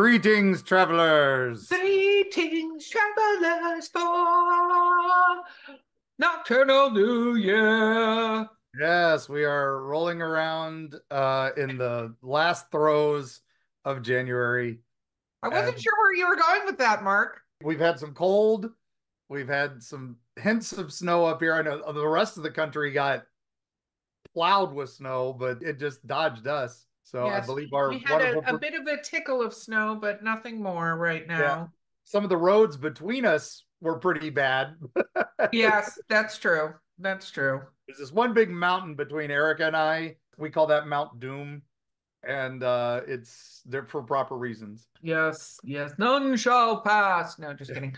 Greetings, travelers. Greetings, travelers, for Nocturnal New Year. Yes, we are rolling around in the last throes of January, I wasn't and sure where you were going with that, Mark. we've had some cold. We've had some hints of snow up here. I know the rest of the country got plowed with snow, but it just dodged us. So I Yes, believe we our had wonderful, a bit of a tickle of snow, but nothing more right yeah, now. some of the roads between us were pretty bad. Yes, that's true. That's true. There's this one big mountain between Erika and I. We call that Mount Doom, and it's there for proper reasons. Yes, yes. None shall pass. No, just kidding.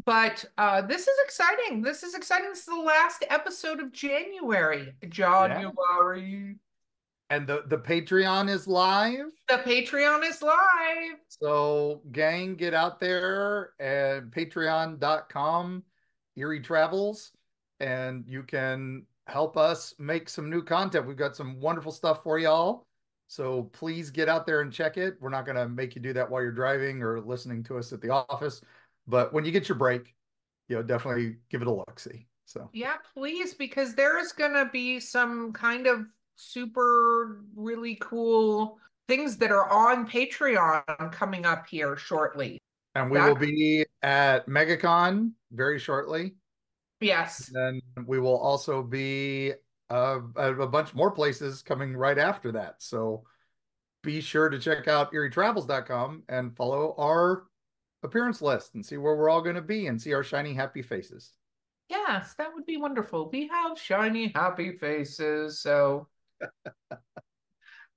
But this is exciting. This is exciting. This is the last episode of January. Yeah. January. And the Patreon is live. The Patreon is live. So gang, get out there at patreon.com, Eerie Travels, and you can help us make some new content. We've got some wonderful stuff for y'all. So please get out there and check it. We're not going to make you do that while you're driving or listening to us at the office, but when you get your break, definitely give it a look. See. So Yeah, please, because there's gonna be some kind of super really cool things that are on Patreon coming up here shortly. and we will That, be at MegaCon very shortly. yes. Then we will also be at a bunch more places coming right after that. So be sure to check out eerietravels.com and follow our appearance list and see where we're all going to be and see our shiny, happy faces. Yes, that would be wonderful. We have shiny, happy faces, so I'm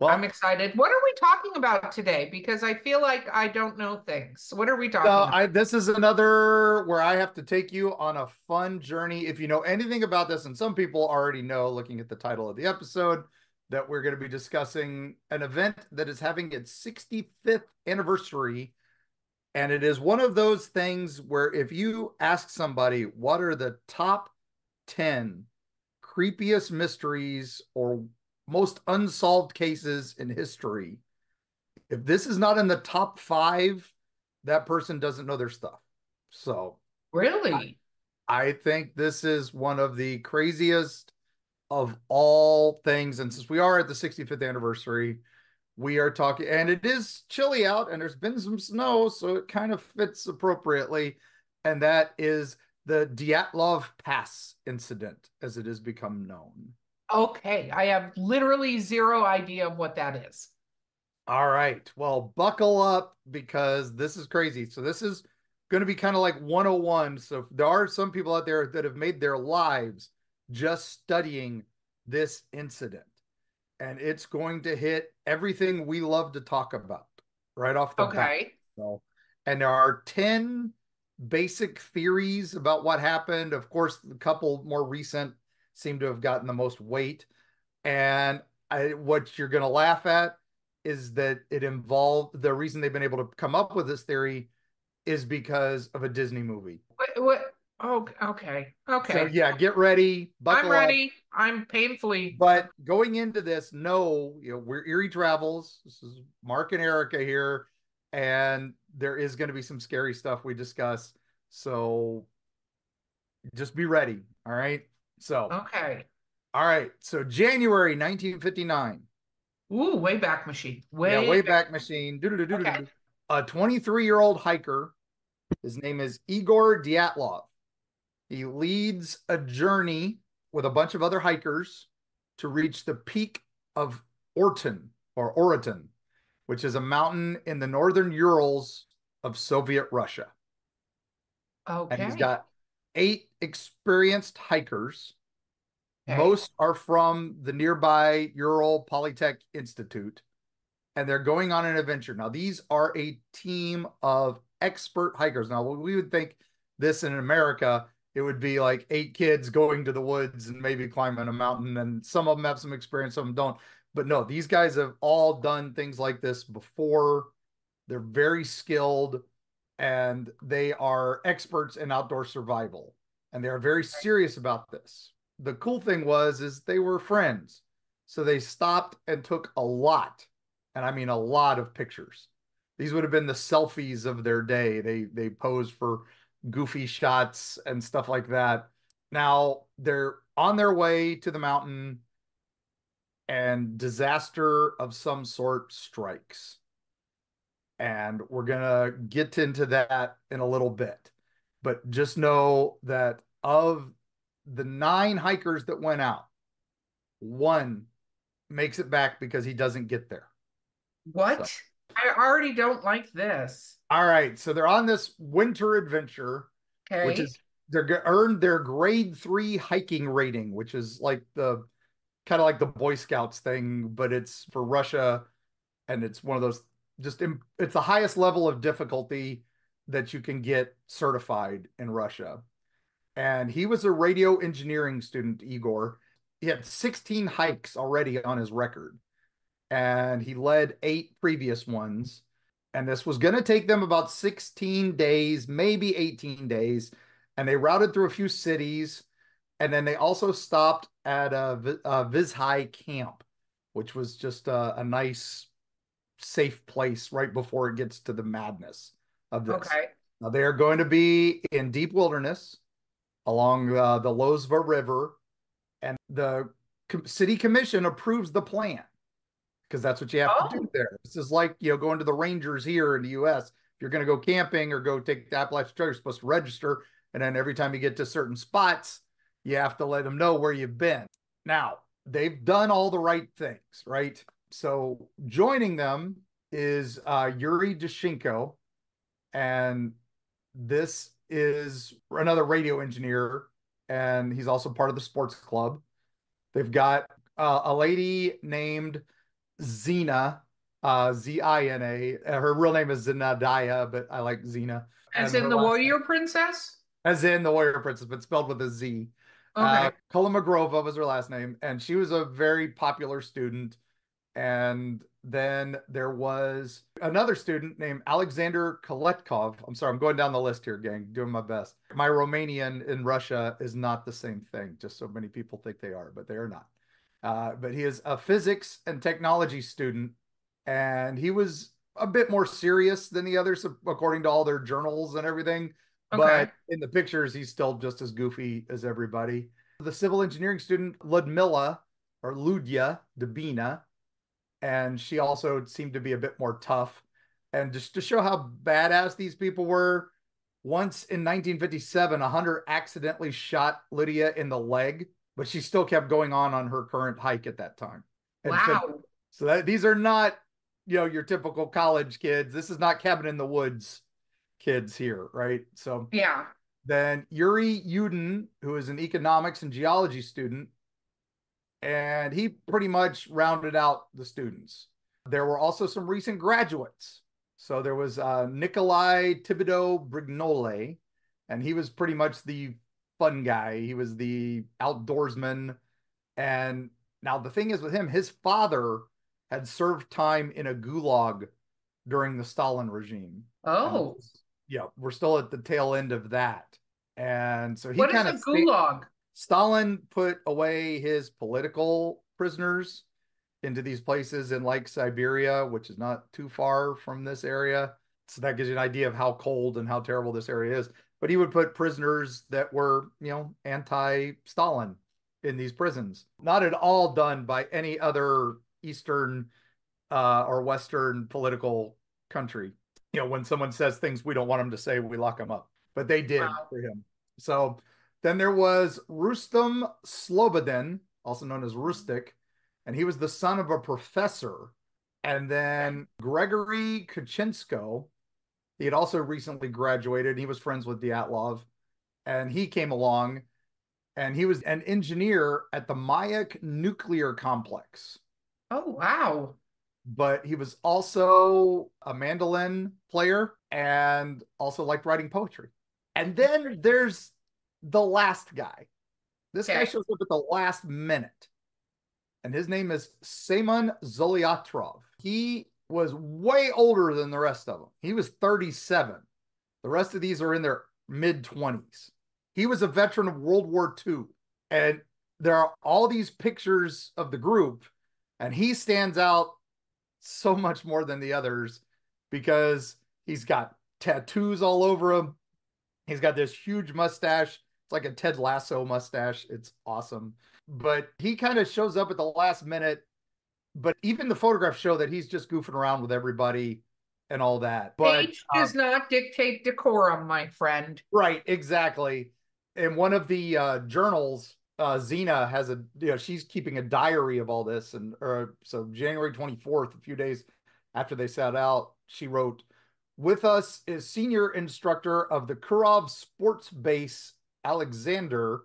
Well, excited. What are we talking about today? Because I feel like I don't know things. What are we no, talking about? this is another where I have to take you on a fun journey. If you know anything about this, and some people already know, looking at the title of the episode, that we're going to be discussing an event that is having its 65th anniversary. And it is one of those things where if you ask somebody, what are the top 10 creepiest mysteries or most unsolved cases in history, if this is not in the top five, that person doesn't know their stuff. So I, Really? I think this is one of the craziest of all things. And since we are at the 65th anniversary, we are talking, and it is chilly out, and there's been some snow, so it kind of fits appropriately. And that is the Dyatlov Pass Incident, as it has become known. Okay, I have literally zero idea of what that is. All right. Well, buckle up because this is crazy. So, this is going to be kind of like 101. So, there are some people out there that have made their lives just studying this incident, and it's going to hit everything we love to talk about right off the bat. Okay. So, and there are 10 basic theories about what happened. Of course, a couple more recent seem to have gotten the most weight. And what you're going to laugh at is that it involved the reason they've been able to come up with this theory is because of a Disney movie. What? Oh, okay. So, Okay. yeah, get ready, I'm buckle up. ready. I'm painfully. But going into this, no, we're Eerie Travels. This is Mark and Erika here, and there is going to be some scary stuff we discuss. So just be ready. All right. So, Okay. all right. So January 1959. Ooh, way back machine. Yeah, Way way back. back machine. Okay. A 23-year-old hiker. His name is Igor Dyatlov. He leads a journey with a bunch of other hikers to reach the peak of Oraton, which is a mountain in the northern Urals of Soviet Russia. And he's Okay. got 8 experienced hikers. Okay. Most are from the nearby Ural Polytech Institute, and they're going on an adventure. Now, these are a team of expert hikers. Now, we would think this in America, it would be like 8 kids going to the woods and maybe climbing a mountain, and some of them have some experience, some don't. But no, these guys have all done things like this before. They're very skilled and they are experts in outdoor survival, and they're very serious about this. The cool thing was is they were friends. So they stopped and took a lot, and I mean a lot of pictures. These would have been the selfies of their day. They posed for goofy shots and stuff like that. Now they're on their way to the mountain and disaster of some sort strikes. And we're going to get into that in a little bit. But just know that of the 9 hikers that went out, one makes it back because he doesn't get there. So, What? I already don't like this. all right. So they're on this winter adventure, which Okay. is they're earned their grade 3 hiking rating, which is like the kind of like the Boy Scouts thing, but it's for Russia, and it's one of those it's the highest level of difficulty that you can get certified in Russia. And he was a radio engineering student, Igor. He had 16 hikes already on his record, and he led 8 previous ones. And this was going to take them about 16 days, maybe 18 days. And they routed through a few cities. And then they also stopped at a Vizhai camp, which was just a nice, safe place right before it gets to the madness of this. Okay. Now, they are going to be in deep wilderness along the Lozva River, and the city commission approves the plan because that's what you have to do Oh, there. This is like, going to the Rangers here in the US. If you're going to go camping or go take the Appalachian Trail, you're supposed to register. And then every time you get to certain spots, you have to let them know where you've been. Now, they've done all the right things, right? So joining them is Yuri Dushenko, and this is another radio engineer, and he's also part of the sports club. They've got a lady named Zina, Zina. Her real name is Zinadaya, but I like Zina. as And in her the last name, warrior princess? as in the Warrior Princess, but spelled with a Z. Okay. Kolomogrova was her last name, and she was a very popular student. And then there was another student named Alexander Koletkov. I'm sorry, I'm going down the list here, gang, doing my best. My Romanian in Russia is not the same thing, just so many people think they are, but they are not. But he is a physics and technology student, and he was a bit more serious than the others, according to all their journals and everything. Okay. But in the pictures, he's still just as goofy as everybody. The civil engineering student, Ludmila, or Ludya Dubina, and she also seemed to be a bit more tough. And just to show how badass these people were, once in 1957, a hunter accidentally shot Lydia in the leg, but she still kept going on her current hike at that time and finished. Wow. So these are not, your typical college kids. This is not cabin in the woods kids here, right? So Yeah. then Yuri Yudin, who is an economics and geology student, and he pretty much rounded out the students. There were also some recent graduates. So there was Nikolai Thibodeau Brignole, and he was pretty much the fun guy. He was the outdoorsman. And now the thing is with him, his father had served time in a gulag during the Stalin regime. And Oh, yeah, we're still at the tail end of that. And so he what is kind a of gulag? Stalin put away his political prisoners into these places in like Siberia, which is not too far from this area. So that gives you an idea of how cold and how terrible this area is. But he would put prisoners that were, anti-Stalin in these prisons. Not at all done by any other Eastern or Western political country. When someone says things we don't want them to say, we lock them up. But they did Wow. for him. So then there was Rustam Slobodin, also known as Rustic, and he was the son of a professor. And Okay. then Gregory Kuchensko, he had also recently graduated. He was friends with Dyatlov, and he came along, and he was an engineer at the Mayak nuclear complex. Oh, wow. But he was also a mandolin player and also liked writing poetry. And then there's the last guy. This guy Okay. shows up at the last minute, and his name is Seman Zolyatrov. He was way older than the rest of them. He was 37. The rest of these are in their mid 20s. He was a veteran of World War II. And there are all these pictures of the group, and he stands out so much more than the others. because he's got tattoos all over him. He's got this huge mustache. It's like a Ted Lasso mustache. It's awesome. But he kind of shows up at the last minute. But even the photographs show that he's just goofing around with everybody and all that. But Age does not dictate decorum, my friend. right, exactly. In one of the journals, Xena has she's keeping a diary of all this. And so January 24th, a few days after they set out, she wrote, with us is senior instructor of the Kurov Sports Base, Alexander,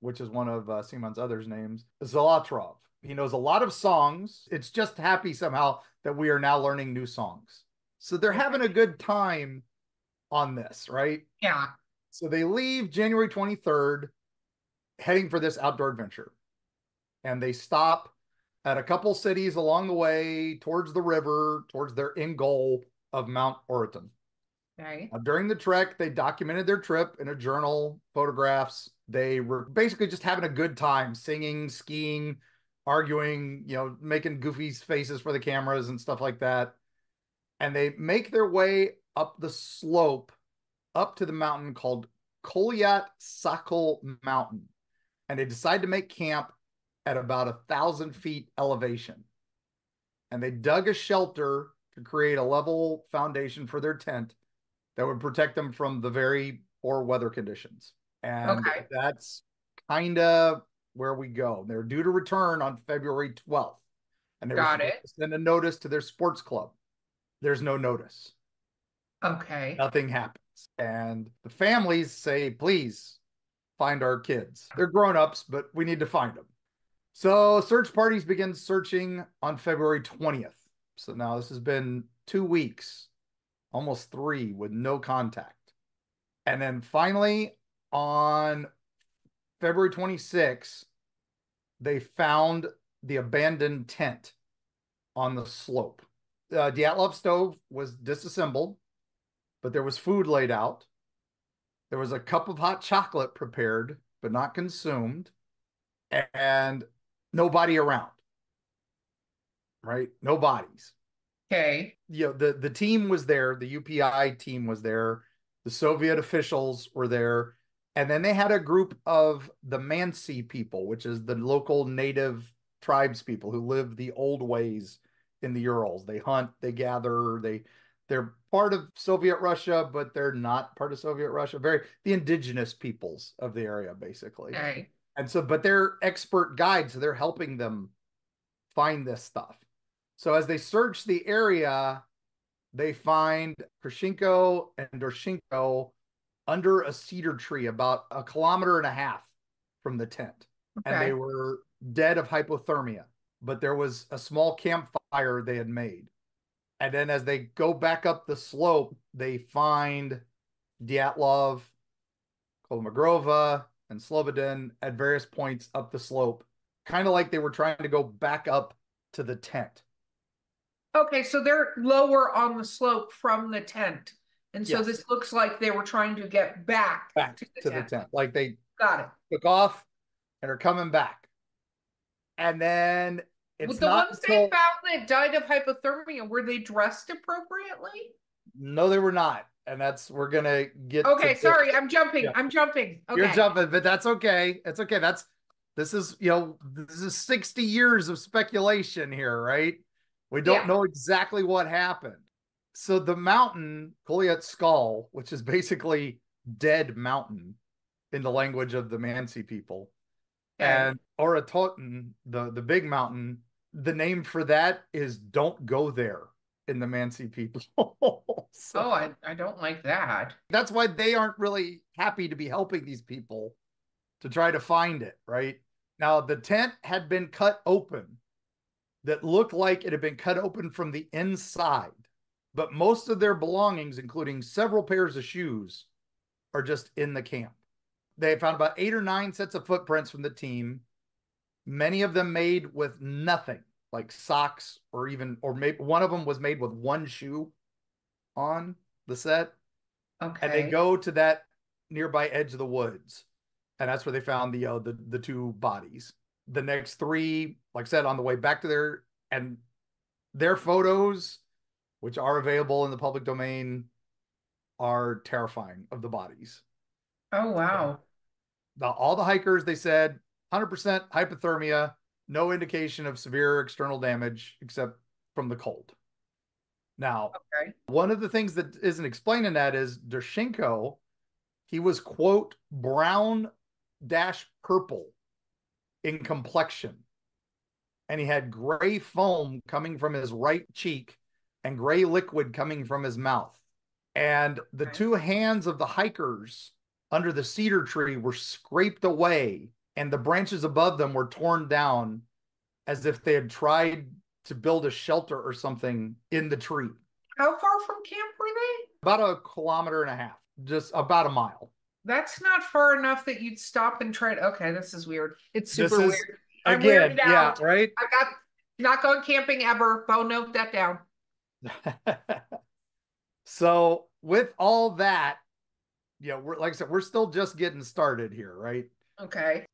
which is one of Simon's other's names, Zalatrov. He knows a lot of songs. It's just happy somehow that we are now learning new songs. So they're having a good time on this, right? Yeah. So they leave January 23rd, heading for this outdoor adventure. And they stop at a couple cities along the way towards the river, towards their end goal of Mount Oriton. Okay. During the trek, they documented their trip in a journal, photographs. They were basically just having a good time, singing, skiing, arguing, making goofy faces for the cameras and stuff like that. And they make their way up the slope up to the mountain called Kolyat Sakal Mountain. And they decide to make camp at about 1,000 feet elevation. And they dug a shelter to create a level foundation for their tent that would protect them from the very poor weather conditions. And Okay. that's kind of where we go. They're due to return on February 12th. And they were Got supposed it. to send a notice to their sports club. There's no notice. Okay. Nothing happens. And the families say, please find our kids. They're grown-ups, but we need to find them. So search parties begin searching on February 20th. So now this has been 2 weeks, almost 3, with no contact. And then finally, on February 26th, they found the abandoned tent on the slope. The Dyatlov stove was disassembled, but there was food laid out. There was a cup of hot chocolate prepared, but not consumed, and nobody around, right? No bodies. Okay. The team was there, the UPI team was there, the Soviet officials were there, and then they had a group of the Muncy people, which is the local native tribes people who live the old ways in the Urals. They hunt, they gather, they're part of Soviet Russia, but they're not part of Soviet Russia. The indigenous peoples of the area, basically. Okay. And so, but they're expert guides, so they're helping them find this stuff. So as they search the area, they find Krishenko and Dorshenko under a cedar tree about 1.5 kilometers from the tent. And they Okay. were dead of hypothermia, but there was a small campfire they had made. And then as they go back up the slope, they find Dyatlov, Kolmogrova, and Slobodin at various points up the slope, kind of like they were trying to go back up to the tent. Okay, so they're lower on the slope from the tent. And so Yes, this looks like they were trying to get back back to the to the tent. tent. Like they Got it. took off and are coming back. And then With it's the not ones they until, found that died of hypothermia, were they dressed appropriately? no, they were not. And we're going to get to Okay, this. sorry, I'm jumping. Yeah, I'm jumping. you're Okay. jumping, but that's okay. It's okay. This is, this is 60 years of speculation here, right? We don't Yeah. know exactly what happened. So the mountain, Kolyat Skull, which is basically dead mountain in the language of the Muncy people, Okay. and Oratotin, the big mountain, the name for that is don't go there in the Muncy people. So Oh, I don't like that. that's why they aren't really happy to be helping these people to try to find it, right? Now, the tent had been cut open that looked like it had been cut open from the inside, but most of their belongings, including several pairs of shoes, are just in the camp. They found about 8 or 9 sets of footprints from the team, many of them made with nothing, like socks, or maybe one of them was made with one shoe on the set. And they Okay. go to that nearby edge of the woods, and that's where they found the 2 bodies. The next 3, like I said, on the way back to their photos which are available in the public domain, are terrifying of the bodies. Oh, So wow. all the hikers, they said 100% hypothermia, no indication of severe external damage except from the cold. Now, Okay. one of the things that isn't explained in that is Dershenko, he was, quote, brown dash purple in complexion. And he had gray foam coming from his right cheek and gray liquid coming from his mouth. And the Okay. two hands of the hikers under the cedar tree were scraped away, and the branches above them were torn down as if they had tried to build a shelter or something in the tree. How far from camp were they? About a kilometer and a half, just about a mile. That's not far enough that you'd stop and try to. Okay, this is weird. It's This super is, weird. I'm again, weirded yeah, out. right? I got not going camping ever. Beau, note that down. So, with all that, we're, like I said, we're still just getting started here, right? Okay.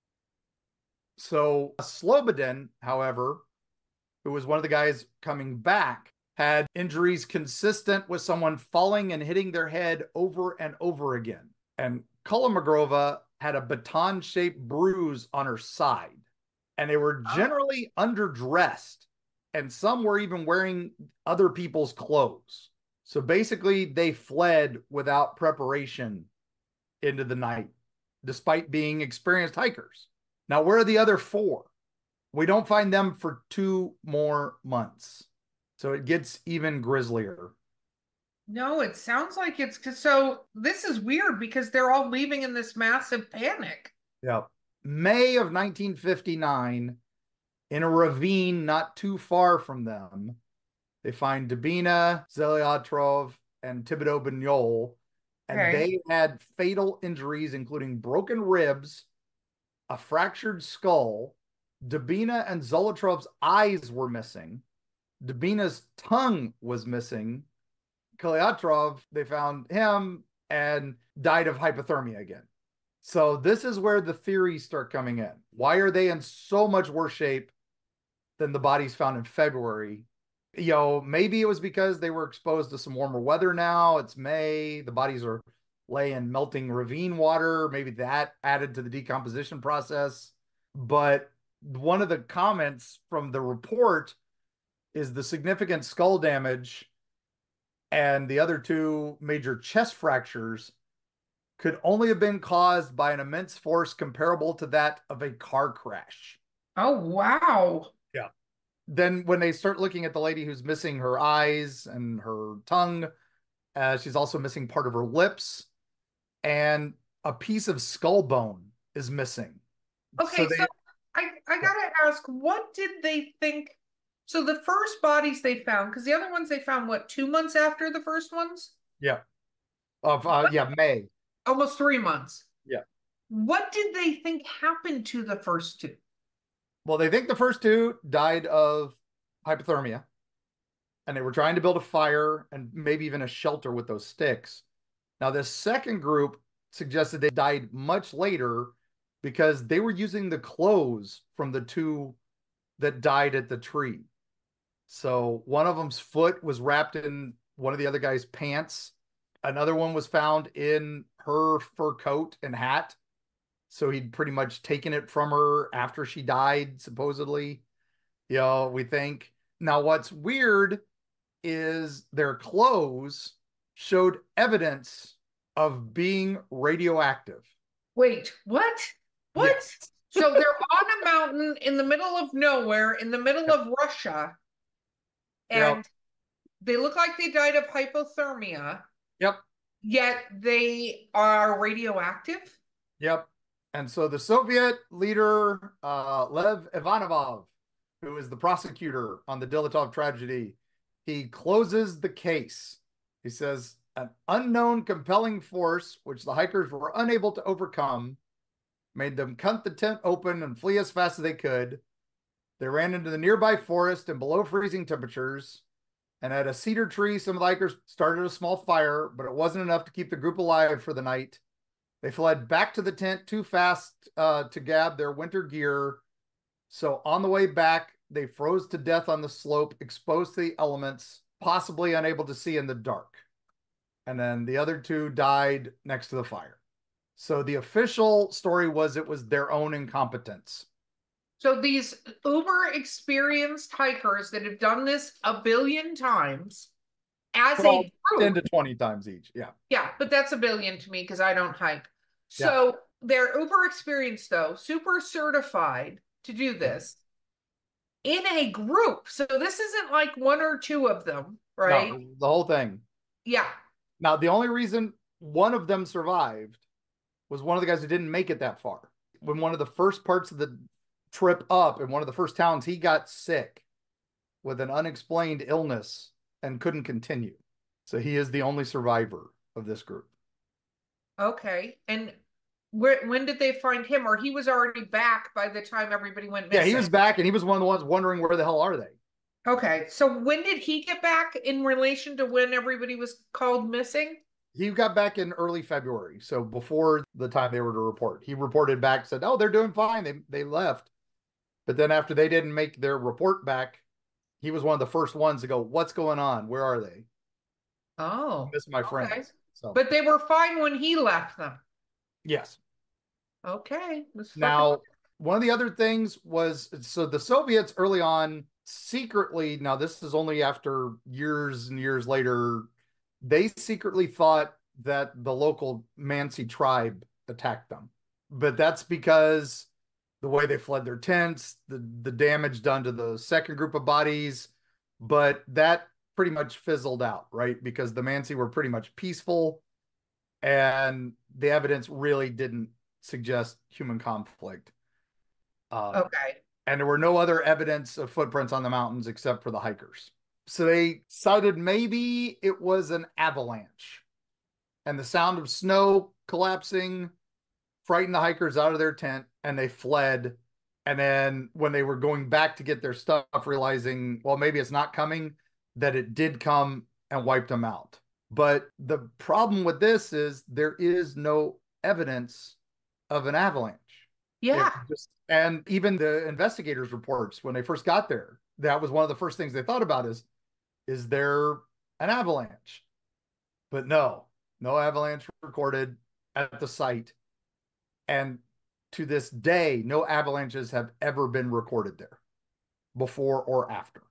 So, Slobodin, however, who was one of the guys coming back, had injuries consistent with someone falling and hitting their head over and over again. And Kolomogrova had a baton shaped bruise on her side. And they were Oh. generally underdressed. And some were even wearing other people's clothes. So basically, they fled without preparation into the night, despite being experienced hikers. Now, where are the other four? We don't find them for 2 more months. So it gets even grislier. No, it sounds like it's so this is weird because they're all leaving in this massive panic. Yeah. May of 1959, in a ravine not too far from them, they find Dubina, Zeliatrov, and Thibodeau Bignol, and Okay. they had fatal injuries, including broken ribs, a fractured skull. Dubina and Zolotrov's eyes were missing. Dubina's tongue was missing. Kaliatrov, they found him and died of hypothermia again. So this is where the theories start coming in. Why are they in so much worse shape than the bodies found in February? Maybe it was because they were exposed to some warmer weather now. It's May. The bodies are laying melting ravine water. Maybe that added to the decomposition process. But one of the comments from the report is the significant skull damage and the other two major chest fractures could only have been caused by an immense force comparable to that of a car crash. Oh, wow. Yeah. Then when they start looking at the lady who's missing her eyes and her tongue, she's also missing part of her lips, and a piece of skull bone is missing. So Okay, so they, I gotta ask, what did they think? So the first bodies they found, because the other ones they found, what, 2 months after the first ones? yeah, of yeah, May. Almost 3 months. Yeah. What did they think happened to the first two? Well, they think the first two died of hypothermia, and they were trying to build a fire and maybe even a shelter with those sticks. Now, this second group suggested they died much later because they were using the clothes from the two that died at the tree. So one of them's foot was wrapped in one of the other guy's pants. Another one was found in her fur coat and hat. So he'd pretty much taken it from her after she died, supposedly. We think. Now, what's weird is their clothes showed evidence of being radioactive. Wait, what? What? Yes. So they're on a mountain in the middle of nowhere, in the middle Yep. of Russia, Yep. and they look like they died of hypothermia, Yep. yet they are radioactive? Yep. And so the Soviet leader, Lev Ivanov, who is the prosecutor on the Dyatlov tragedy, he closes the case. He says, an unknown compelling force, which the hikers were unable to overcome, made them cut the tent open and flee as fast as they could. They ran into the nearby forest in below freezing temperatures. And at a cedar tree, some of the hikers started a small fire, but it wasn't enough to keep the group alive for the night. They fled back to the tent too fast to grab their winter gear. So on the way back, they froze to death on the slope, exposed to the elements. possibly unable to see in the dark. And then the other two died next to the fire. So the official story was it was their own incompetence. So these uber experienced hikers that have done this a billion times as Well, a 10 group, to 20 times each. Yeah. yeah, but that's a billion to me because I don't hike. Yeah. So they're uber experienced though, super certified to do Yeah. this in a group. So this isn't like one or two of them, right? No, the whole thing. Yeah. Now, the only reason one of them survived was one of the guys who didn't make it that far. When one of the first parts of the trip up in one of the first towns, he got sick with an unexplained illness and couldn't continue. So he is the only survivor of this group. Okay. And when did they find him? Or he was already back by the time everybody went Yeah, he missing? was back and he was one of the ones wondering where the hell are they? Okay. So when did he get back in relation to when everybody was called missing? He got back in early February, so before the time they were to report. He reported back, said, "Oh, they're doing fine. They left." But then after they didn't make their report back, he was one of the first ones to go, "What's going on? Where are they? I Oh, miss my okay. friends." So, But they were fine when he left them. yes. Okay. Let's fucking. Now, one of the other things was so the Soviets early on secretly, now this is only after years and years later, they secretly thought that the local Muncy tribe attacked them. But that's because the way they fled their tents, the damage done to the second group of bodies, but that pretty much fizzled out, right? Because the Muncy were pretty much peaceful and the evidence really didn't suggest human conflict. Um, Okay. and there were no other evidence of footprints on the mountains except for the hikers. So they cited maybe it was an avalanche and the sound of snow collapsing frightened the hikers out of their tent and they fled. And then when they were going back to get their stuff, realizing, well, maybe it's not coming, that it did come and wiped them out. But the problem with this is there is no evidence of an avalanche. It Yeah. just, and even the investigators' reports when they first got there, that was one of the first things they thought about is there an avalanche? But no, no avalanche recorded at the site. And to this day, no avalanches have ever been recorded there before or after.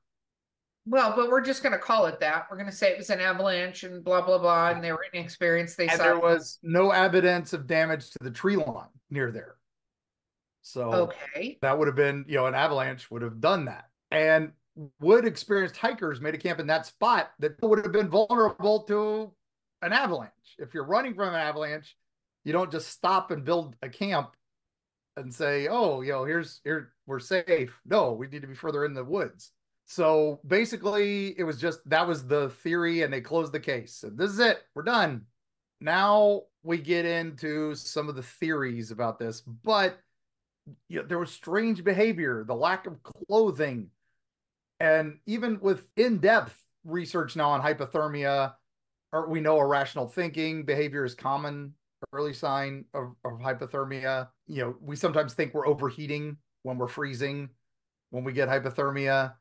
Well, but we're just going to call it that. We're going to say it was an avalanche and blah, blah, blah. Yeah. And they were inexperienced. They And saw. there was no evidence of damage to the tree line near there. So Okay. that would have been, an avalanche would have done that. And would experienced hikers made a camp in that spot that would have been vulnerable to an avalanche. If you're running from an avalanche, you don't just stop and build a camp and say, "Oh, here we're safe." No, we need to be further in the woods. So basically, it was just that was the theory, and they closed the case. So this is it. We're done. Now we get into some of the theories about this, but there was strange behavior, the lack of clothing, and even with in-depth research now on hypothermia, or we know irrational thinking behavior is common early sign of hypothermia. We sometimes think we're overheating when we're freezing, when we get hypothermia.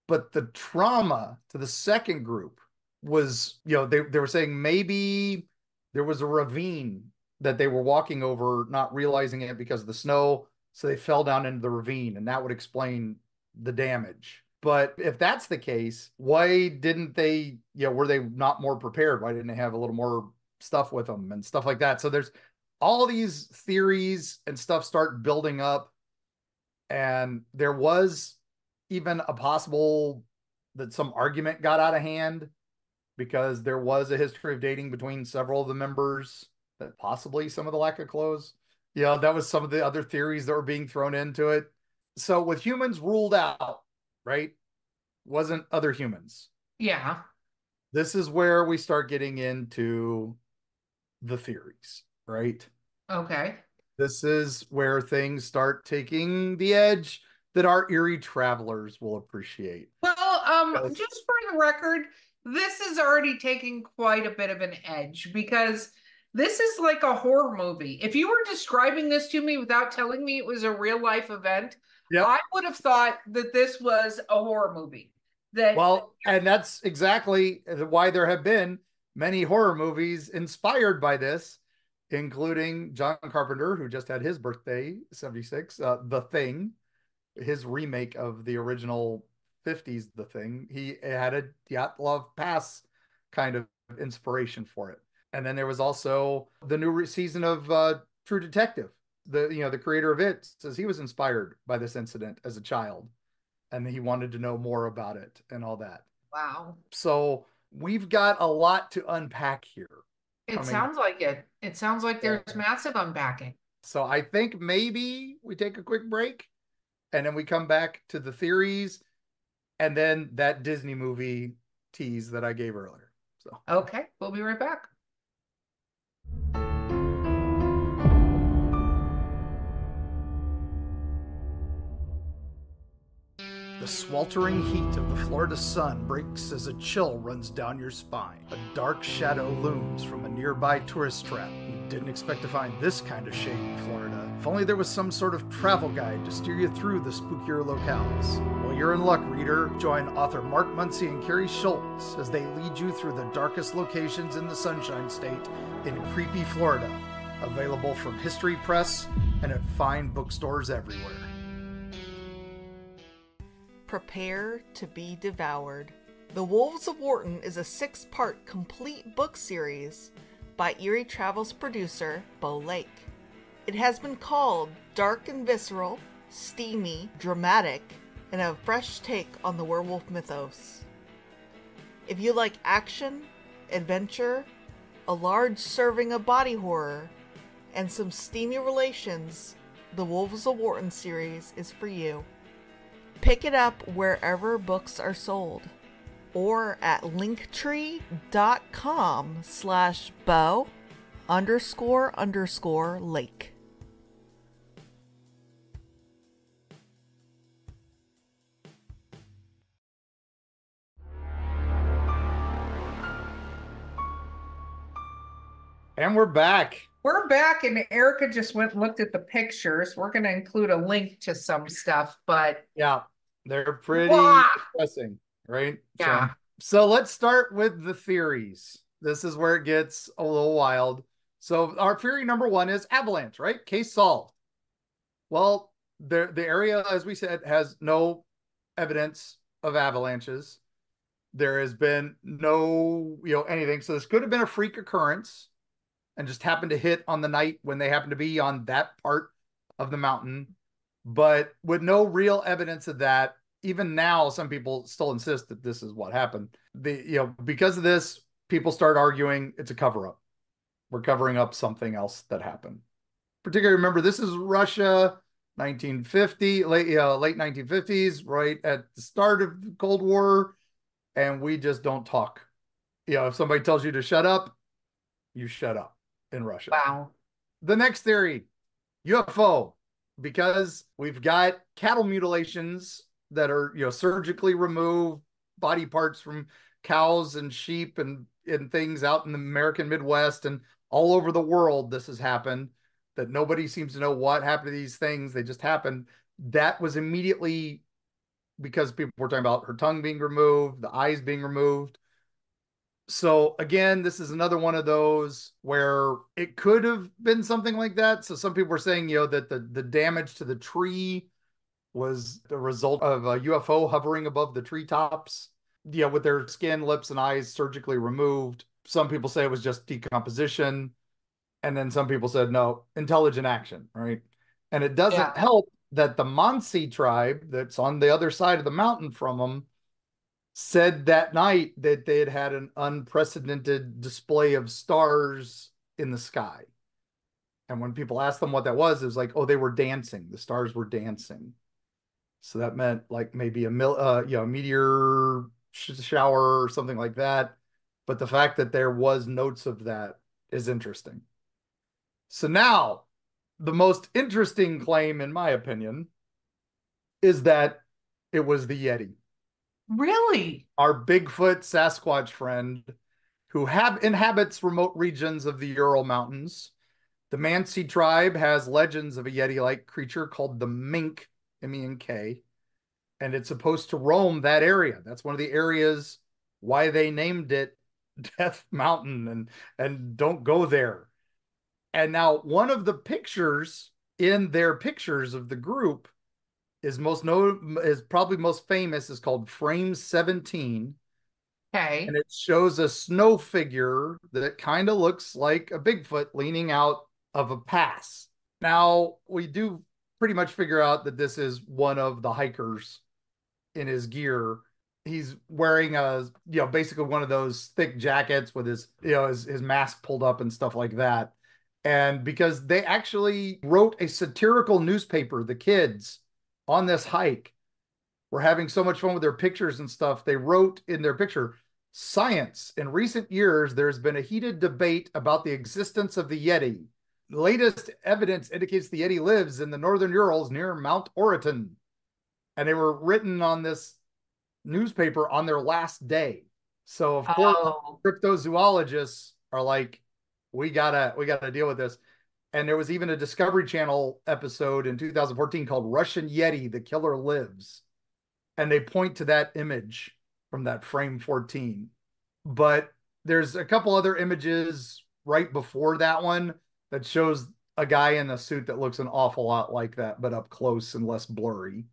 But the trauma to the second group was, they were saying maybe there was a ravine that they were walking over, not realizing it because of the snow. So they fell down into the ravine, and that would explain the damage. But if that's the case, why didn't they, were they not more prepared? Why didn't they have a little more stuff with them and stuff like that? So there's all these theories and stuff start building up. And there was even a possible that some argument got out of hand because there was a history of dating between several of the members, that possibly some of the lack of clothes. That was some of the other theories that were being thrown into it. So with humans ruled out, right? Wasn't other humans. Yeah. This is where we start getting into the theories, right? Okay. This is where things start taking the edge that our Eerie travelers will appreciate. Well, Because, just for the record, this is already taking quite a bit of an edge because this is like a horror movie. If you were describing this to me without telling me it was a real life event, yep. I would have thought that this was a horror movie. that Well, and that's exactly why there have been many horror movies inspired by this, including John Carpenter, who just had his birthday, 76, The Thing, his remake of the original 50s The Thing. He had a Dyatlov Pass kind of inspiration for it. And then there was also the new season of True Detective. The creator of it says he was inspired by this incident as a child and he wanted to know more about it and all that. wow. So we've got a lot to unpack here It coming. sounds like it. It sounds like there's massive unpacking. So I think maybe we take a quick break and then we come back to the theories and then that Disney movie tease that I gave earlier. So Okay, we'll be right back. the sweltering heat of the Florida sun breaks as a chill runs down your spine. A dark shadow looms from a nearby tourist trap. You didn't expect to find this kind of shade in Florida. If only there was some sort of travel guide to steer you through the spookier locales. Well, you're in luck, reader. Join author Mark Muncy and Carrie Schultz as they lead you through the darkest locations in the Sunshine State in creepy Florida. Available from History Press and at fine bookstores everywhere. Prepare to be devoured. The Wolves of Wharton is a 6-part complete book series by Eerie Travel's producer, Beau Lake. It has been called dark and visceral, steamy, dramatic, and a fresh take on the werewolf mythos. If you like action, adventure, a large serving of body horror, and some steamy relations, the Wolves of Wharton series is for you. Pick it up wherever books are sold or at linktree.com/Beau__Lake. And we're back. We're back, and Erika just went and looked at the pictures. We're going to include a link to some stuff, but Yeah, they're pretty wow. depressing, right? Yeah. So let's start with the theories. This is where it gets a little wild. So our theory number one is avalanche, right? Case solved. Well, the area, as we said, has no evidence of avalanches. There has been no, anything. So this could have been a freak occurrence and just happened to hit on the night when they happened to be on that part of the mountain. But with no real evidence of that, even now, some people still insist that this is what happened. Because of this, people start arguing it's a cover-up. We're covering up something else that happened. Particularly, remember, this is Russia, 1950, late 1950s, right at the start of the Cold War, and we just don't talk. If somebody tells you to shut up, you shut up in Russia. Wow. The next theory, UFO, because we've got cattle mutilations that are, surgically removed body parts from cows and sheep and things out in the American Midwest and all over the world. This has happened that nobody seems to know what happened to these things. They just happened. That was immediately because people were talking about her tongue being removed, the eyes being removed. So again, this is another one of those where it could have been something like that. So some people were saying, that the damage to the tree was the result of a UFO hovering above the treetops, with their skin, lips, and eyes surgically removed. Some people say it was just decomposition. And then some people said, no, intelligent action, right? And it doesn't help that the Muncy tribe that's on the other side of the mountain from them said that night that they had an unprecedented display of stars in the sky. And when people asked them what that was, it was like, oh, they were dancing. The stars were dancing. So that meant like maybe a meteor shower or something like that. But the fact that there was notes of that is interesting. So now, the most interesting claim, in my opinion, is that it was the Yeti. Really? Our Bigfoot Sasquatch friend who inhabits remote regions of the Ural Mountains. The Muncy tribe has legends of a Yeti-like creature called the Mink, M-E-N-K, and it's supposed to roam that area. That's one of the areas why they named it Death Mountain and don't go there. And now one of the pictures in their pictures of the group is probably most famous, is called Frame 17. Okay. And it shows a snow figure that kind of looks like a Bigfoot leaning out of a pass. Now, we do pretty much figure out that this is one of the hikers in his gear. He's wearing basically one of those thick jackets with his mask pulled up and stuff like that. And because they actually wrote a satirical newspaper, the kids on this hike were having so much fun with their pictures and stuff. They wrote in their picture, "Science. In recent years, there's been a heated debate about the existence of the Yeti. The latest evidence indicates the Yeti lives in the northern Urals near Mount Oraton." And they were written on this newspaper on their last day. So of course, cryptozoologists are like, we gotta deal with this. And there was even a Discovery Channel episode in 2014 called Russian Yeti, The Killer Lives. And they point to that image from that frame 14. But there's a couple other images right before that one that shows a guy in a suit that looks an awful lot like that, but up close and less blurry.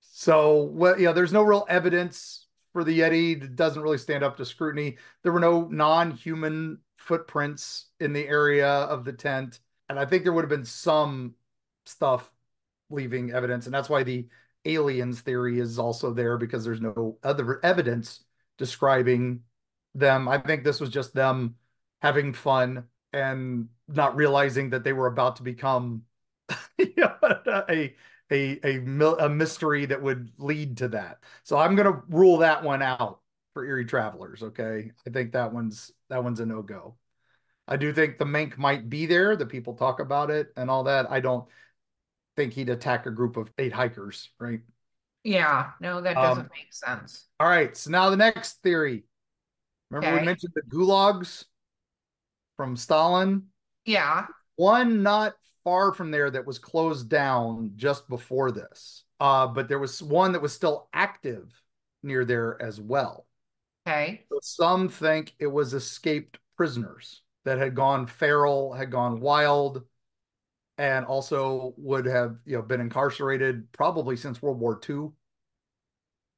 So, well, there's no real evidence for the Yeti. It doesn't really stand up to scrutiny. There were no non-human footprints in the area of the tent. And I think there would have been some stuff leaving evidence. And that's why the aliens theory is also there, because there's no other evidence describing them. I think this was just them having fun and not realizing that they were about to become a mystery that would lead to that. So I'm going to rule that one out for Eerie Travelers. Okay. I think that one's a no-go. I do think the mink might be there. The people talk about it and all that. I don't think he'd attack a group of 8 hikers, right? Yeah, no, that doesn't make sense. All right. So now the next theory. Remember we mentioned the gulags from Stalin? Yeah. One not far from there that was closed down just before this. But there was one that was still active near there as well. Okay. So some think it was escaped prisoners that had gone feral, had gone wild, and also would have been incarcerated probably since World War II.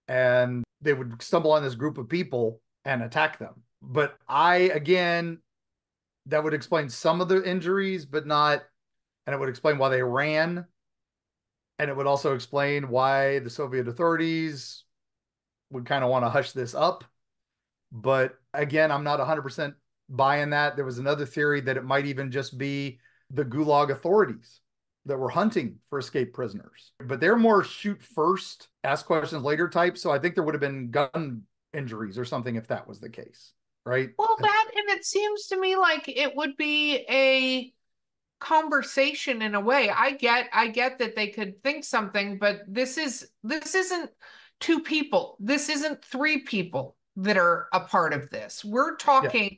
And they would stumble on this group of people and attack them. But again, that would explain some of the injuries, but not, and it would explain why they ran. And it would also explain why the Soviet authorities would kind of want to hush this up. But again, I'm not 100% buying that. There was another theory that it might even just be the Gulag authorities that were hunting for escaped prisoners. But they're more shoot first, ask questions later type. So I think there would have been gun injuries or something if that was the case, right? Well, and it seems to me like it would be a conversation in a way. I get that they could think something, but this isn't 2 people. This isn't 3 people that are a part of this. We're talking,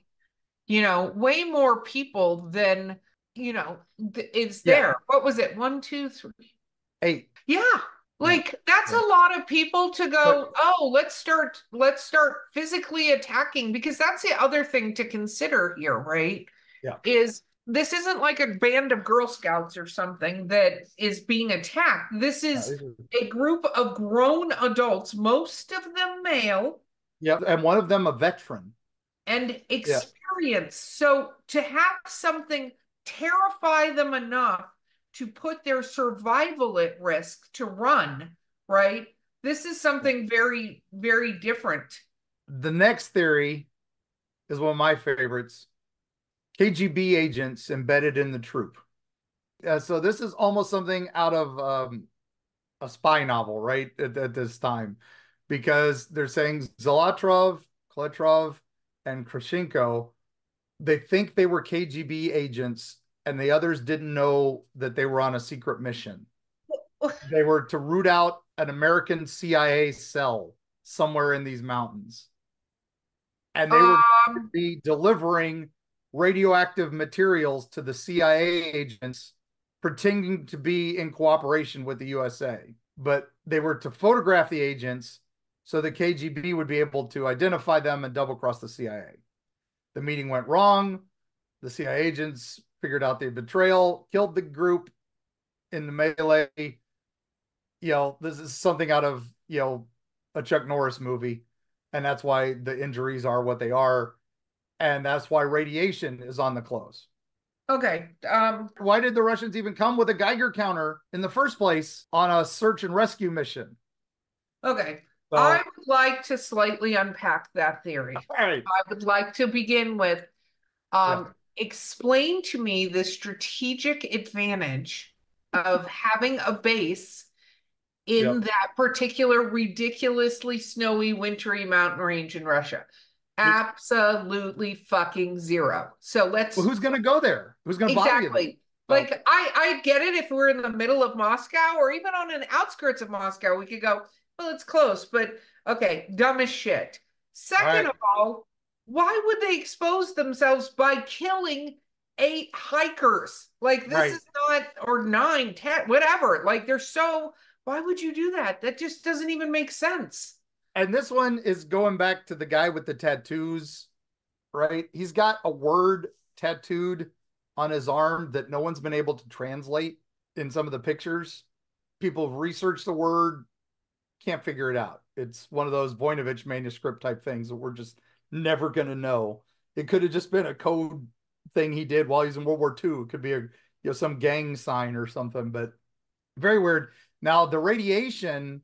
way more people than, is there. Yeah. What was it? 1, 2, 3. 8. Yeah. Like that's a lot of people to go, let's start physically attacking, because that's the other thing to consider here, right? Yeah. Is this isn't like a band of Girl Scouts or something that is being attacked. This is a group of grown adults, most of them male. Yeah, and one of them a veteran. And experience. Yeah. So to have something terrify them enough to put their survival at risk to run, right? This is something very, very different. The next theory is one of my favorites. KGB agents embedded in the troop. So this is almost something out of a spy novel, right? At this time, because they're saying Zolotrov, Kletrov, and Krashenko, they think they were KGB agents, and the others didn't know that they were on a secret mission. They were to root out an American CIA cell somewhere in these mountains. And they were going to be delivering radioactive materials to the CIA agents, pretending to be in cooperation with the USA. But they were to photograph the agents so the KGB would be able to identify them and double cross the CIA. The meeting went wrong. The CIA agents figured out the betrayal, killed the group in the melee. This is something out of, a Chuck Norris movie. And that's why the injuries are what they are. And that's why radiation is on the clothes. Okay. Why did the Russians even come with a Geiger counter in the first place on a search and rescue mission? Okay. So, I would like to slightly unpack that theory. right. I would like to begin with explain to me the strategic advantage of having a base in that particular ridiculously snowy, wintry mountain range in Russia. Absolutely fucking zero. So let's. Well, who's going to go there? Who's going to bother you? Exactly. Like, I get it if we're in the middle of Moscow or even on an outskirts of Moscow, we could go, well, it's close, but okay, dumb as shit. Second of all, why would they expose themselves by killing 8 hikers? Like, this is not, or 9, 10, whatever. Like, why would you do that? That just doesn't even make sense. And this one is going back to the guy with the tattoos, right? He's got a word tattooed on his arm that no one's been able to translate in some of the pictures. People have researched the word, can't figure it out. It's one of those Voinovich manuscript type things that we're just never going to know. It could have just been a code thing he did while he's in World War II. It could be some gang sign or something, but very weird. Now, the radiation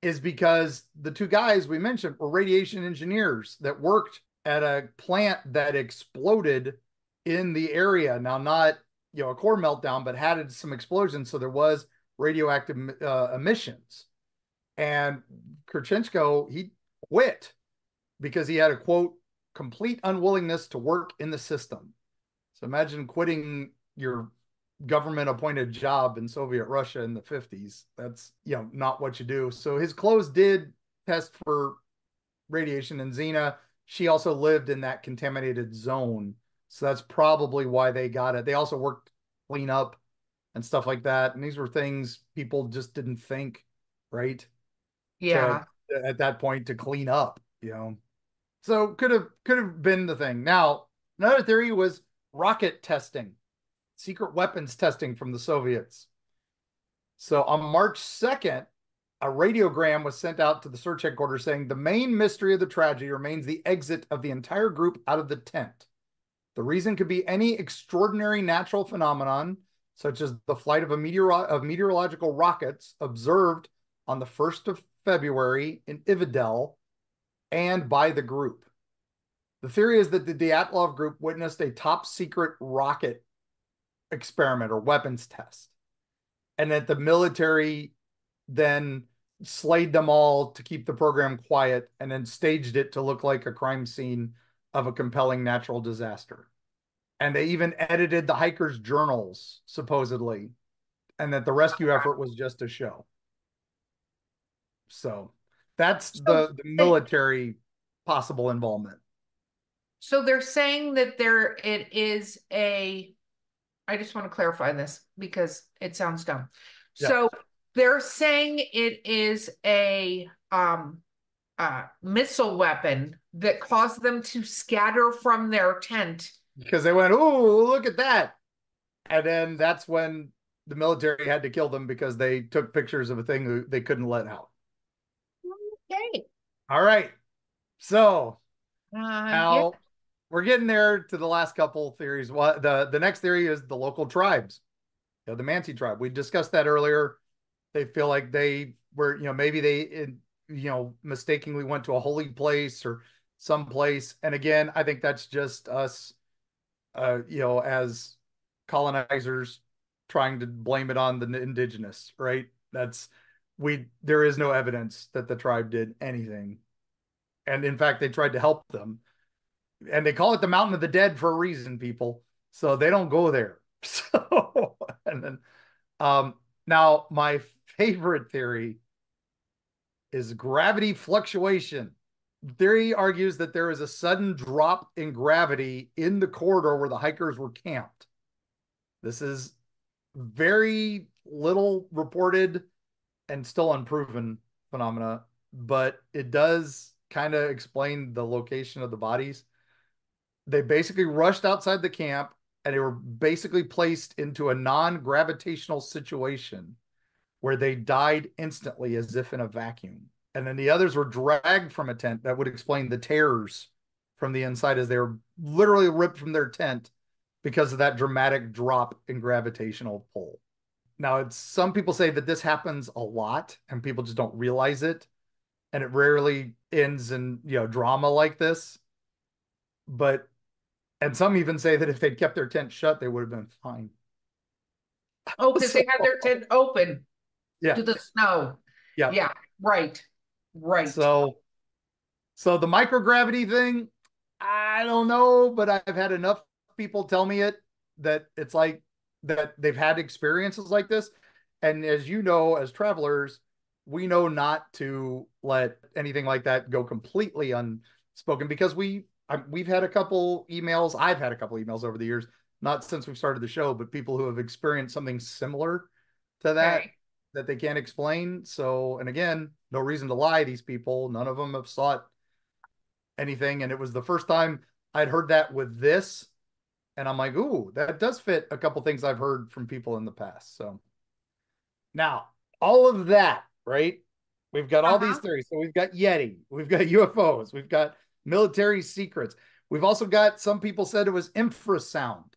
is because the 2 guys we mentioned were radiation engineers that worked at a plant that exploded in the area. Now, not, a core meltdown, but had some explosions. So there was radioactive emissions. And Kurchenko, he quit because he had a, quote, complete unwillingness to work in the system. So imagine quitting your government appointed job in Soviet Russia in the 50s. That's, not what you do. So his clothes did test for radiation, and Xena, she also lived in that contaminated zone. So that's probably why they got it. They also worked clean up and stuff like that. And these were things people just didn't think, right? Yeah. At that point to clean up, So could have been the thing. Now, another theory was rocket testing. Secret weapons testing from the Soviets. So on March 2nd, a radiogram was sent out to the search headquarters saying the main mystery of the tragedy remains the exit of the entire group out of the tent. The reason could be any extraordinary natural phenomenon, such as the flight of meteorological rockets observed on the 1st of February in Ividel and by the group. The theory is that the Dyatlov group witnessed a top secret rocket experiment or weapons test, and that the military then slayed them all to keep the program quiet and then staged it to look like a crime scene of a compelling natural disaster. And they even edited the hikers' journals, supposedly, and that the rescue effort was just a show. So that's the military possible involvement. So they're saying that it is I just want to clarify this because it sounds dumb. Yeah. So they're saying it is a missile weapon that caused them to scatter from their tent. Because they went, oh, look at that. And then that's when the military had to kill them because they took pictures of a thing they couldn't let out. Okay. All right. So now we're getting there to the last couple theories. What the next theory is the local tribes, the Muncy tribe. We discussed that earlier. They feel like they were, maybe they, mistakenly went to a holy place or someplace. And again, I think that's just us, as colonizers trying to blame it on the indigenous, right? There is no evidence that the tribe did anything. And in fact, they tried to help them. And they call it the Mountain of the Dead for a reason, people. So they don't go there. So, and then, now my favorite theory is gravity fluctuation. The theory argues that there is a sudden drop in gravity in the corridor where the hikers were camped. This is very little reported. and still unproven phenomena, but it does kind of explain the location of the bodies. They basically rushed outside the camp and they were basically placed into a non-gravitational situation where they died instantly as if in a vacuum. And then the others were dragged from a tent. That would explain the tears from the inside as they were literally ripped from their tent because of that dramatic drop in gravitational pull. Now, it's some people say that this happens a lot and people just don't realize it, and it rarely ends in drama like this. But and some even say that if they'd kept their tent shut, they would have been fine. Oh, because So, they had their tent open yeah, to the snow. yeah. Yeah, right. Right. So So the microgravity thing, I don't know, but I've had enough people tell me that it's like that they've had experiences like this. And as you know, as travelers, we know not to let anything like that go completely unspoken because we've had a couple emails. I've had a couple emails over the years, not since we've started the show, but people who have experienced something similar to that Okay. that they can't explain. So, and again, no reason to lie. These people, none of them have sought anything. And it was the first time I'd heard that with this. And I'm like, ooh, that does fit a couple things I've heard from people in the past. So now, all of that, right? We've got all these Uh-huh. theories. So we've got Yeti, we've got UFOs, we've got military secrets. We've also got some people said it was infrasound,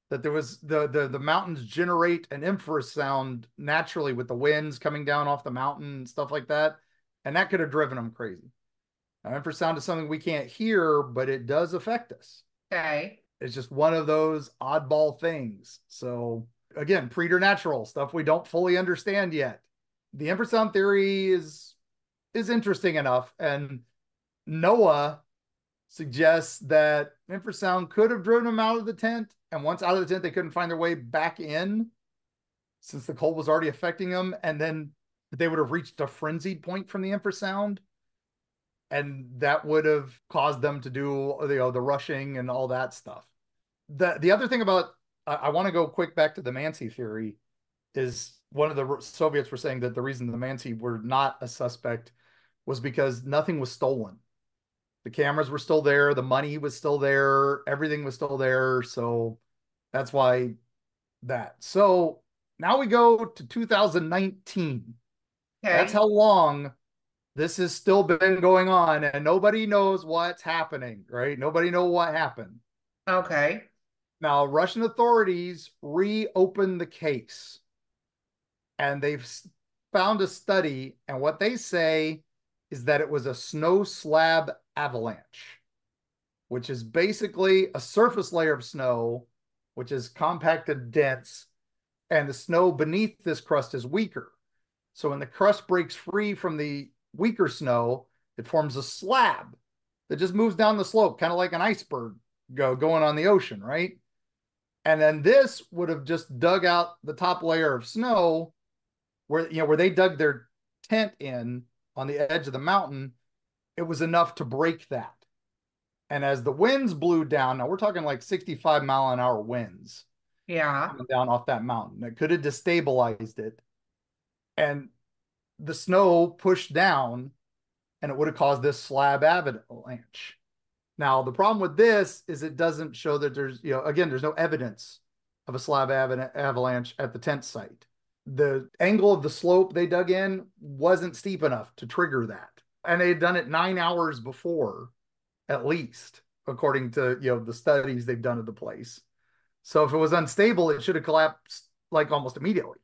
that there was the mountains generate an infrasound naturally with the winds coming down off the mountain and stuff like that. And that could have driven them crazy. Now, infrasound is something we can't hear, but it does affect us. Okay. It's just one of those oddball things. So again, preternatural stuff we don't fully understand yet. The infrasound theory is interesting enough, and Noah suggests that infrasound could have driven them out of the tent, and once out of the tent, they couldn't find their way back in since the cold was already affecting them, and then they would have reached a frenzied point from the infrasound and that would have caused them to do the rushing and all that stuff. The other thing about I want to go quick back to the Muncy theory is one of the Soviets were saying that the reason the Muncy were not a suspect was because nothing was stolen. The cameras were still there, the money was still there, everything was still there, so that's why that. So now we go to 2019. That's Okay. how long this has still been going on and nobody knows what's happening, right? Nobody know what happened. Okay. Now, Russian authorities reopened the case and they've found a study, and what they say is that it was a snow slab avalanche, which is basically a surface layer of snow, which is compact and dense, and the snow beneath this crust is weaker. So when the crust breaks free from the weaker snow, it forms a slab that just moves down the slope, kind of like an iceberg going on the ocean, right? And then this would have just dug out the top layer of snow where they dug their tent in on the edge of the mountain. It was enough to break that. And as the winds blew down, now we're talking like 65-mile-an-hour winds Yeah. coming down off that mountain. It could have destabilized it. And the snow pushed down and it would have caused this slab avalanche. Now, the problem with this is it doesn't show that again, there's no evidence of a slab avalanche at the tent site. The angle of the slope they dug in wasn't steep enough to trigger that. And they had done it 9 hours before, at least, according to the studies they've done of the place. So if it was unstable, it should have collapsed like almost immediately,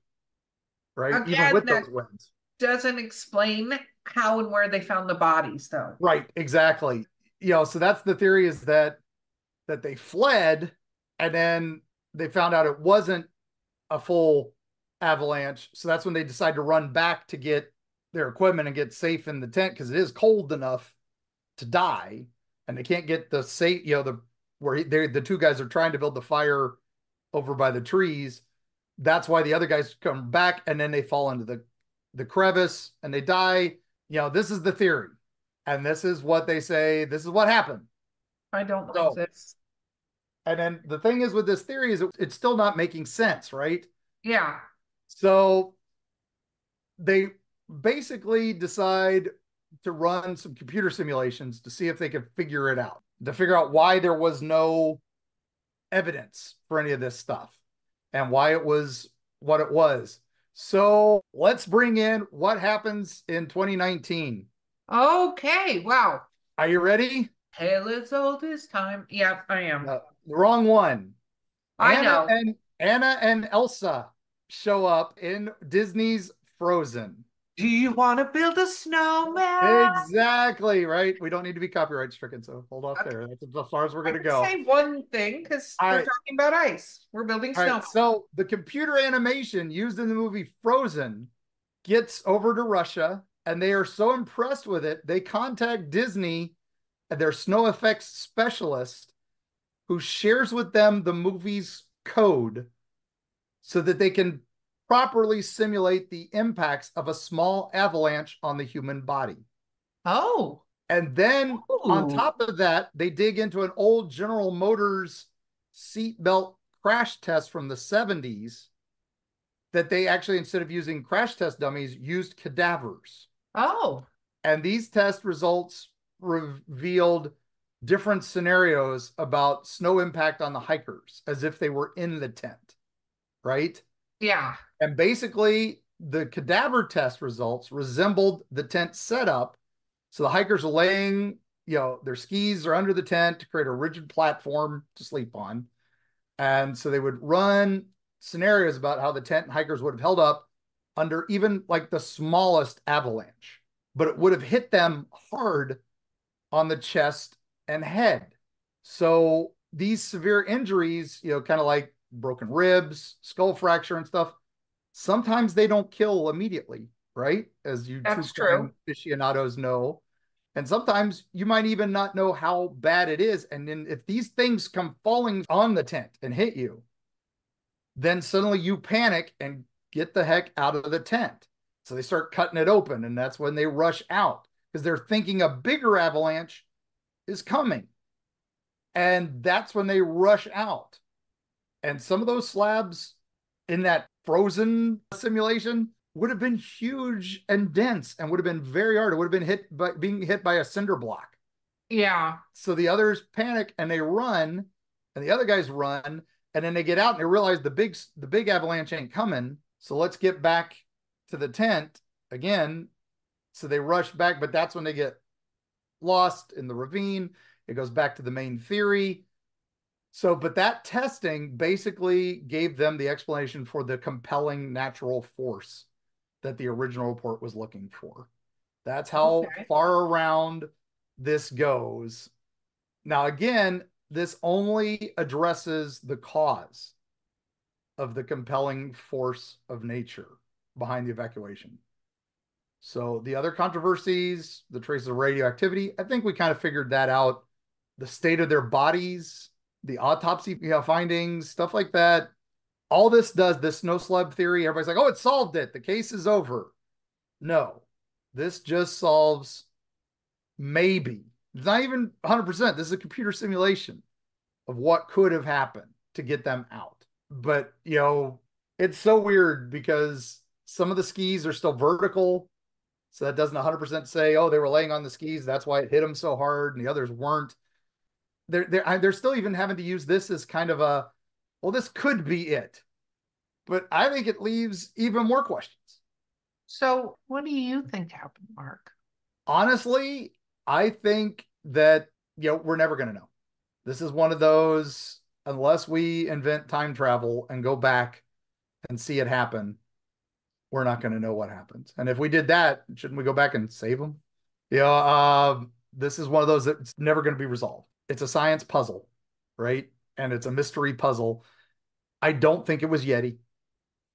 right? Even Again, with that those winds. doesn't explain how and where they found the bodies, though. Right, exactly. So that's the theory, is that they fled and then they found out it wasn't a full avalanche. So that's when they decide to run back to get their equipment and get safe in the tent because it is cold enough to die, and they can't get the safe, the two guys are trying to build the fire over by the trees. That's why the other guys come back and then they fall into the crevice and they die. This is the theory. And this is what they say, this is what happened. I don't like So, this. and then the thing is with this theory is it's still not making sense, right? Yeah. So they basically decide to run some computer simulations to see if they could figure it out, to figure out why there was no evidence for any of this stuff and why it was what it was. So let's bring in what happens in 2019. Okay, wow. Are you ready? Tale as old as time. Yeah, I am. The wrong one. I know. Anna and Elsa show up in Disney's Frozen. Do you want to build a snowman? Exactly, right. We don't need to be copyright stricken, so hold off Okay. there. That's as far as we're I gonna can go. say one thing because All we're right, talking about ice. We're building all snow. right. So the computer animation used in the movie Frozen gets over to Russia, and they are so impressed with it, they contact Disney and their snow effects specialist, who shares with them the movie's code so that they can properly simulate the impacts of a small avalanche on the human body. Oh. And then on Ooh. top of that, they dig into an old General Motors seatbelt crash test from the 70s that they actually, instead of using crash test dummies, used cadavers. Oh. And these test results revealed different scenarios about snow impact on the hikers as if they were in the tent, right? Yeah. And basically, the cadaver test results resembled the tent setup. So the hikers are laying, their skis are under the tent to create a rigid platform to sleep on. And so they would run scenarios about how the tent and hikers would have held up under even like the smallest avalanche, but it would have hit them hard on the chest and head. So these severe injuries, kind of like broken ribs, skull fracture and stuff, sometimes they don't kill immediately, right? As you true That's crime true. aficionados know. And sometimes you might even not know how bad it is. And then if these things come falling on the tent and hit you, then suddenly you panic and get the heck out of the tent. So they start cutting it open, and that's when they rush out because they're thinking a bigger avalanche is coming. And that's when they rush out. And some of those slabs in that Frozen simulation would have been huge and dense and would have been very hard. It would have been being hit by a cinder block. Yeah. So the others panic and they run, and the other guys run, and then they get out and they realize the big avalanche ain't coming. So let's get back to the tent again. So they rush back, but that's when they get lost in the ravine. It goes back to the main theory. So, but that testing basically gave them the explanation for the compelling natural force that the original report was looking for. That's how Okay. far around this goes. Now, again, this only addresses the cause of the compelling force of nature behind the evacuation. So the other controversies, the traces of radioactivity, I think we kind of figured that out. The state of their bodies, the autopsy findings, stuff like that. All this does, this snow slab theory, everybody's like, oh, it solved it. The case is over. No, this just solves maybe. It's not even 100%. This is a computer simulation of what could have happened to get them out. But, it's so weird because some of the skis are still vertical. So that doesn't 100% say, oh, they were laying on the skis. That's why it hit them so hard. And the others weren't. They're still even having to use this as kind of well, this could be it. But I think it leaves even more questions. So what do you think happened, Mark? Honestly, I think that, we're never going to know. This is one of those, unless we invent time travel and go back and see it happen, we're not going to know what happens. And if we did that, shouldn't we go back and save them? This is one of those that's never going to be resolved. It's a science puzzle, right? And it's a mystery puzzle. I don't think it was Yeti.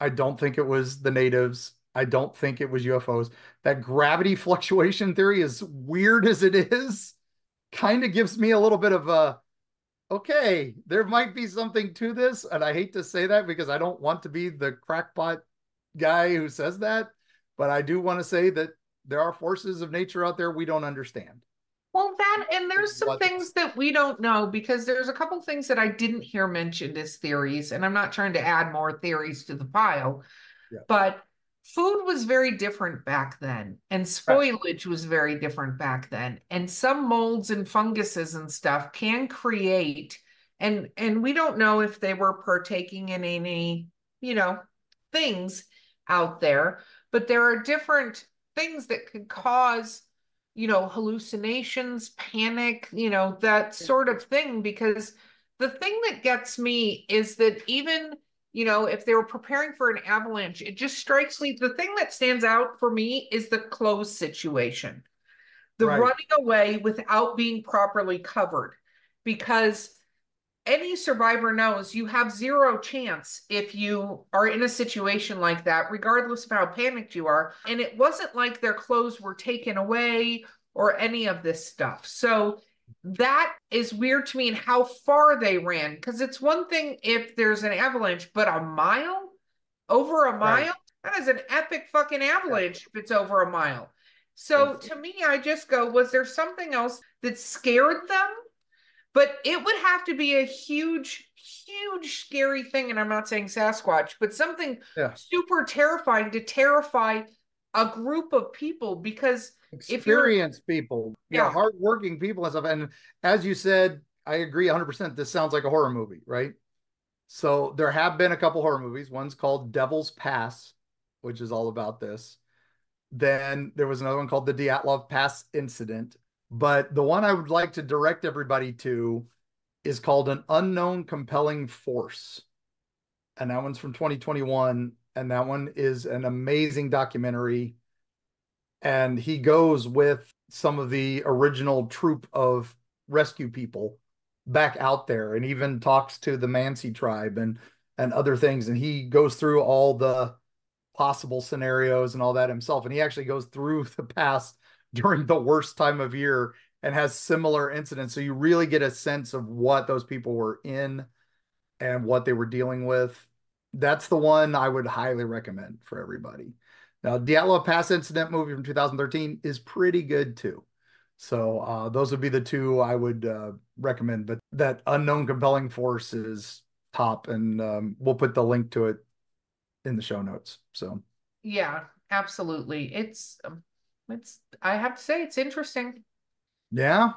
I don't think it was the natives. I don't think it was UFOs. That gravity fluctuation theory, as weird as it is, kind of gives me a little bit of okay, there might be something to this. And I hate to say that because I don't want to be the crackpot guy who says that. But I do want to say that there are forces of nature out there we don't understand. Well, and there's some things that we don't know because there's a couple things that I didn't hear mentioned as theories, and I'm not trying to add more theories to the pile, Yeah. but food was very different back then, and Right. spoilage was very different back then. And some molds and funguses and stuff can create, and we don't know if they were partaking in any, you know, things out there, but there are different things that could cause, hallucinations, panic, that sort of thing. Because the thing that gets me is that even if they were preparing for an avalanche, it just strikes me. The thing that stands out for me is the clothes situation, the Right. running away without being properly covered. Because any survivor knows you have zero chance if you are in a situation like that, regardless of how panicked you are. And it wasn't like their clothes were taken away or any of this stuff. So that is weird to me, and how far they ran. Because it's one thing if there's an avalanche, but a mile, over a Right. mile, that is an epic fucking Yeah. avalanche if it's over a mile. So It's to me, I just go, was there something else that scared them? But it would have to be a huge, huge, scary thing. And I'm not saying Sasquatch, but something yeah. super terrifying to terrify a group of people. Because if you're, Experienced people, yeah, hardworking people and stuff. And as you said, I agree 100%. This sounds like a horror movie, right? So there have been a couple horror movies. One's called Devil's Pass, which is all about this. Then there was another one called the Dyatlov Pass Incident. But the one I would like to direct everybody to is called An Unknown Compelling Force. And that one's from 2021. And that one is an amazing documentary. And he goes with some of the original troop of rescue people back out there and even talks to the Muncy tribe and other things. And he goes through all the possible scenarios and all that himself. And he actually goes through the past during the worst time of year and has similar incidents. So you really get a sense of what those people were in and what they were dealing with. That's the one I would highly recommend for everybody. Now, Dyatlov Pass Incident movie from 2013 is pretty good too. So those would be the two I would recommend. But that Unknown Compelling Force is top, and we'll put the link to it in the show notes. So yeah, absolutely. I have to say, it's interesting. yeah,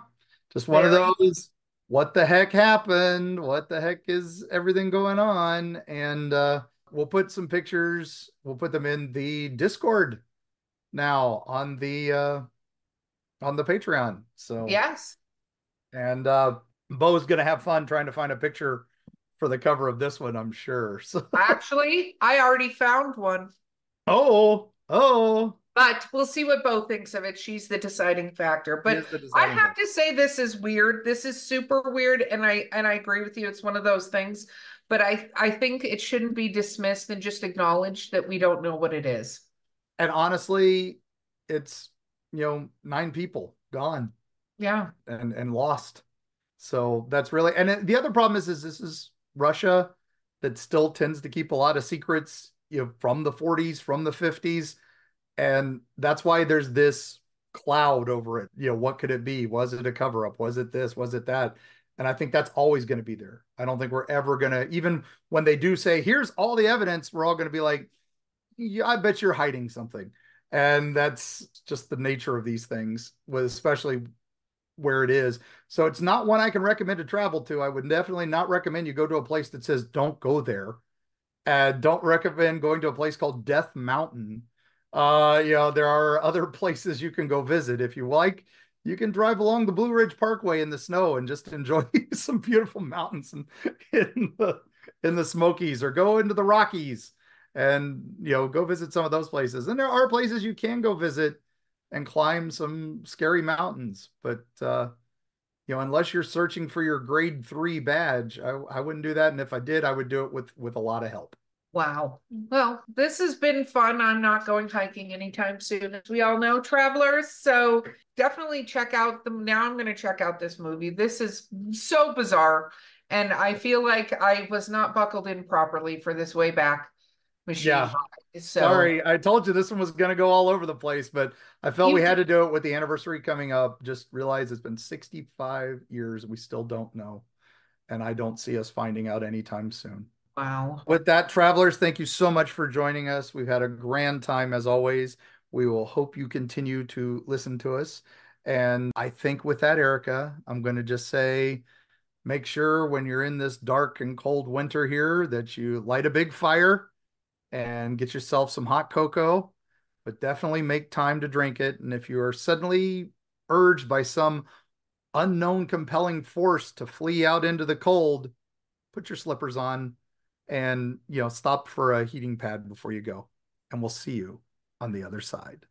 just one of Very, those. What the heck happened? What the heck is everything going on? And we'll put some pictures. We'll put them in the Discord now on the Patreon. So yes. and Beau's gonna have fun trying to find a picture for the cover of this one, I'm sure. So Actually, I already found one. oh, But we'll see what Beau thinks of it. She's the deciding factor. he But is the I deciding have factor. to say this is weird. This is super weird, and I agree with you. It's one of those things. But I think it shouldn't be dismissed and just acknowledged that we don't know what it is. And honestly, it's 9 people gone Yeah. and lost. So that's really, and the other problem is this is Russia that still tends to keep a lot of secrets, from the 40s, from the 50s. And that's why there's this cloud over it. What could it be? Was it a cover up? Was it this? Was it that? And I think that's always going to be there. I don't think we're ever going to, even when they do say, here's all the evidence, we're all going to be like, yeah, I bet you're hiding something. And that's just the nature of these things, with especially where it is. So it's not one I can recommend to travel to. I would definitely not recommend you go to a place that says don't go there. Don't recommend going to a place called Death Mountain. There are other places you can go visit if you like. You can drive along the Blue Ridge Parkway in the snow and just enjoy some beautiful mountains in the Smokies, or go into the Rockies and go visit some of those places. And there are places you can go visit and climb some scary mountains, but unless you're searching for your grade 3 badge, I wouldn't do that. And if I did, I would do it with a lot of help. Wow. Well, this has been fun. I'm not going hiking anytime soon, as we all know, travelers. So definitely check out them. Now I'm going to check out this movie. This is so bizarre. And I feel like I was not buckled in properly for this way back machine. Yeah, So sorry. I told you this one was going to go all over the place, but I felt we you, had to do it with the anniversary coming up. Just realize it's been 65 years. We still don't know. And I don't see us finding out anytime soon. Wow. With that, travelers, thank you so much for joining us. We've had a grand time as always. We will hope you continue to listen to us. And I think with that, Erica, I'm going to just say make sure when you're in this dark and cold winter here that you light a big fire and get yourself some hot cocoa, but definitely make time to drink it. And if you are suddenly urged by some unknown compelling force to flee out into the cold, put your slippers on and, stop for a heating pad before you go. And we'll see you on the other side.